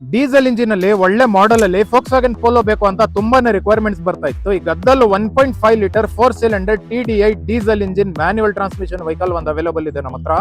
Diesel engine ಅಲ್ಲಿ ಒಳ್ಳೆ model ಅಲ್ಲಿ ಫೋಕ್ಸ್ವ್ಯಾಗನ್ ಪೋಲೋ ಬೇಕು ಅಂತ ತುಂಬಾನೇ ರಿಕ್ವೈರ್ಮೆಂಟ್ಸ್ ಬರ್ತಾ ಇತ್ತು. ಈಗ ಅದ್ರಲ್ಲೂ 1.5 litre 4 cylinder TDI diesel engine manual transmission vehicle ಒಂದು ಅವೈಲೇಬಲ್ ಇದೆ ನಮ್ಮ ಹತ್ರ.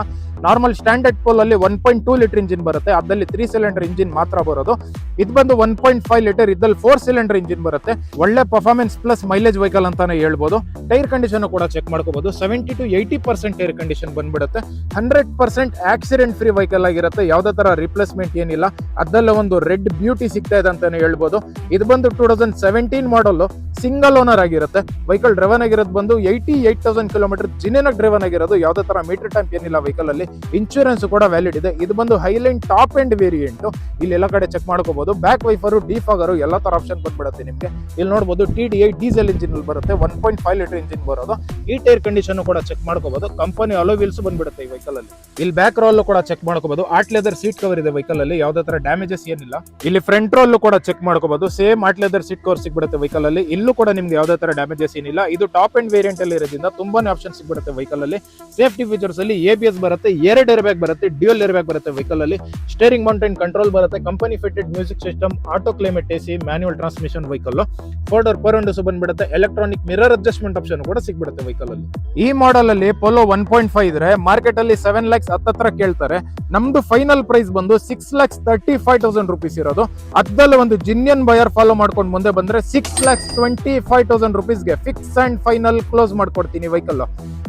ನಾರ್ಮಲ್ ಸ್ಟ್ಯಾಂಡರ್ಡ್ ಪೋಲ್ ಅಲ್ಲಿ 1.2 ಲೀಟರ್ ಇಂಜಿನ್ ಬರುತ್ತೆ, ಅದ್ರಲ್ಲಿ 3 ಸಿಲಿಂಡರ್ ಇಂಜಿನ್ ಮಾತ್ರ ಬರೋದು. ಇದು ಬಂದು 1.5 ಲೀಟರ್, ಇದ್ರಲ್ಲಿ 4 ಸಿಲಿಂಡರ್ ಇಂಜಿನ್ ಬರುತ್ತೆ. ಒಳ್ಳೆ ಪರ್ಫಾರ್ಮೆನ್ಸ್ ಪ್ಲಸ್ ಮೈಲೇಜ್ ವೆಹಿಕಲ್ ಅಂತಾನೆ ಹೇಳ್ಬೋದು. ಟೈರ್ ಕಂಡೀಷನ್ ಕೂಡ ಚೆಕ್ ಮಾಡ್ಕೋಬಹುದು. 70 to 80% ಟೈರ್ ಕಂಡೀಷನ್ ಬಂದ್ಬಿಡುತ್ತೆ. 100% ಆಕ್ಸಿಡೆಂಟ್ ಫ್ರೀ ವೆಹಿಕಲ್ ಆಗಿರುತ್ತೆ. ಯಾವ್ದೇ ತರ ರಿಪ್ಲೇಸ್ಮೆಂಟ್ ಏನಿಲ್ಲ. ಅದಲ್ಲ ಒಂದು ರೆಡ್ ಬ್ಯೂಟಿ ಸಿಗ್ತಾ ಇದೆ ಅಂತಾನೆ ಹೇಳ್ಬೋದು. ಇದು ಬಂದು 2017 ಮಾಡಲ್, ಸಿಂಗಲ್ ಓನರ್ ಆಗಿರುತ್ತೆ. ವೆಹಿಕಲ್ ಡ್ರೈವನ್ ಆಗಿರೋದು ಬಂದು 88,000 ಕಿಲೋಮೀಟರ್ ಜಿನಿನಾಗ್ ಡ್ರೈವನ್ ಆಗಿರೋದು. ಯಾವ್ದೇ ತರ ಮೀಟರ್ ಟೈಪ್ ಏನಿಲ್ಲ ವೆಹಿಕಲ್ ಅಲ್ಲಿ. ಇನ್ಶೂರೆನ್ಸ್ ಕೂಡ ವ್ಯಾಲಿಡ್ ಇದೆ. ಇದು ಬಂದು ಹೈಲೈನ್ ಟಾಪ್ ಎಂಡ್ ವೇರಿಯಂಟ್. ಇಲ್ಲಿ ಎಲ್ಲ ಕಡೆ ಚೆಕ್ ಮಾಡ್ಕೋಬಹುದು. ಬ್ಯಾಕ್ ವೈಫರ್, ಡಿಫಾಗರ್ ಎಲ್ಲ ತರ ಆಪ್ಷನ್ ಬಂದ್ಬಿಡುತ್ತೆ ನಿಮ್ಗೆ. ಇಲ್ಲಿ ನೋಡಬಹುದು TDI ಡೀಸೆಲ್ ಇಂಜಿನ್ ಬರುತ್ತೆ, 1.5 ಲೀಟರ್ ಇಂಜಿನ್ ಬರೋದು. ಈ ಟೈರ್ ಕಂಡೀಷನ್ ಕೂಡ ಚೆಕ್ ಮಾಡ್ಕೋಬಹುದು. ಕಂಪನಿ ಅಲೋ ವೀಲ್ಸ್ ಬಂದ್ಬಿಡುತ್ತೆ ಈ ವೆಹಿಕಲ್ ಅಲ್ಲಿ. ಇಲ್ಲಿ ಬ್ಯಾಕ್ ರೋಲ್ ಕೂಡ ಚೆಕ್ ಮಾಡ್ಕೋಬಹುದು. ಆರ್ಟ್ ಲೆದರ್ ಸೀಟ್ ಕವರ್ ಇದೆ ವೆಹಿಕಲ್ ಅಲ್ಲಿ, ಯಾವ್ದೇ ತರ ಡ್ಯಾಮೇಜಸ್ ಏನಿಲ್ಲ. ಇಲ್ಲಿ ಫ್ರಂಟ್ ರೋಲ್ ಕೂಡ ಚೆಕ್ ಮಾಡ್ಕೋಬಹುದು. Same art leather seat cover ಸಿಗ್ಬಿಡುತ್ತೆ ವೆಹಿಕಲ್ ಅಲ್ಲಿ. ಇಲ್ಲೂ ಕೂಡ ನಿಮ್ಗೆ ಯಾವ್ದೇ ತರ ಡ್ಯಾಮೇಜಸ್ ಏನಿಲ್ಲ. ಇದು ಟಾಪ್ ಎಂಡ್ ವೇರಿಯಂಟ್ ಅಲ್ಲಿ ಇರೋದ್ರಿಂದ ತುಂಬಾನೇ ಆಪ್ಷನ್ ಸಿಗ್ಬಿಡುತ್ತೆ ವೆಹಿಕಲ್ ಅಲ್ಲಿ. ಸೇಫ್ಟಿ ಫೀಚರ್ಸ್ ಅಲ್ಲಿ ABS ಬರುತ್ತೆ, 2 ಏರ್ ಬ್ಯಾಗ್ ಬರುತ್ತೆ, ಡ್ಯೂಯಲ್ ಏರ್ ಬ್ಯಾಗ್ ಬರುತ್ತೆ ವೆಹಿಕಲ್ ಅಲ್ಲಿ. ಸ್ಟೇರಿಂಗ್ ಮೌಂಟೇನ್ ಕಂಟ್ರೋಲ್ ಬರುತ್ತೆ, company fitted music system, auto climate AC, manual transmission vehicle. 4 door power Windows ಬಂದ್ಬಿಡುತ್ತೆ. ಎಲೆಕ್ಟ್ರಾನಿಕ್ ಮಿರರ್ ಅಡ್ಜಸ್ಟ್ಮೆಂಟ್ ಆಪ್ಷನ್ ಕೂಡ ಸಿಗ್ಬಿಡುತ್ತೆ vehicle ಅಲ್ಲಿ. ಈ ಮಾಡೆಲ್ ಅಲ್ಲಿ ಪೋಲೋ 1.5 ಇದ್ರೆ ಮಾರ್ಕೆಟ್ ಅಲ್ಲಿ 7 lakhs ಹತ್ತತ್ರ ಕೇಳ್ತಾರೆ. ನಮ್ದು ಫೈನಲ್ ಪ್ರೈಸ್ ಬಂದು 6,35,000 rupees ಇರೋದು. ಅದ್ರಲ್ಲಿ ಒಂದು ಜಿನಿಯನ್ ಬಯರ್ ಫಾಲೋ ಮಾಡ್ಕೊಂಡು ಮುಂದೆ ಬಂದ್ರೆ 6,25,000 rupees ಗೆ ಫಿಕ್ಸ್ ಅಂಡ್ ಫೈನಲ್ ಕ್ಲೋಸ್ ಮಾಡ್ಕೊಡ್ತೀನಿ ವೆಹಿಕಲ್.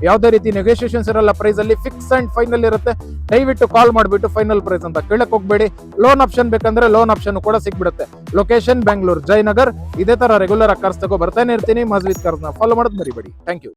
ಯಾವ್ದೇ ರೀತಿ ನೆಗೋಷಿಯೇಷನ್ಸ್ ಇರಲ್ಲ, ಪ್ರೈಸ್ ಅಲ್ಲಿ ಫಿಕ್ಸ್ ಅಂಡ್ ಫೈನಲ್ ಇರುತ್ತೆ. ದಯವಿಟ್ಟು ಕಾಲ್ ಮಾಡ್ಬಿಟ್ಟು ಫೈನಲ್ ಪ್ರೈಸ್ ಅಂತ ಕೇಳಕ್ ಹೋಗ್ಬೇಡಿ. ಲೋನ್ ಆಪ್ಷನ್ ಬೇಕಂದ್ರೆ ಲೋನ್ ಆಪ್ಷನ್ ಕೂಡ ಸಿಗ್ಬಿಡುತ್ತೆ. ಲೊಕೇಶನ್ ಬೆಂಗಳೂರು, ಜಯನಗರ್. ಇದೇ ತರ ರೆಗ್ಯುಲರ್ ಆಗಿ ಕಾರ್ಸ್ ತಗೋ ಬರ್ತಾನೆ ಇರ್ತೀನಿ. ಮಜ್ವಿದ್ ಕಾರ್ಸ್ ನ ಫಾಲೋ ಮಾಡೋದು ಮರಿಬೇಡಿ. Thank you.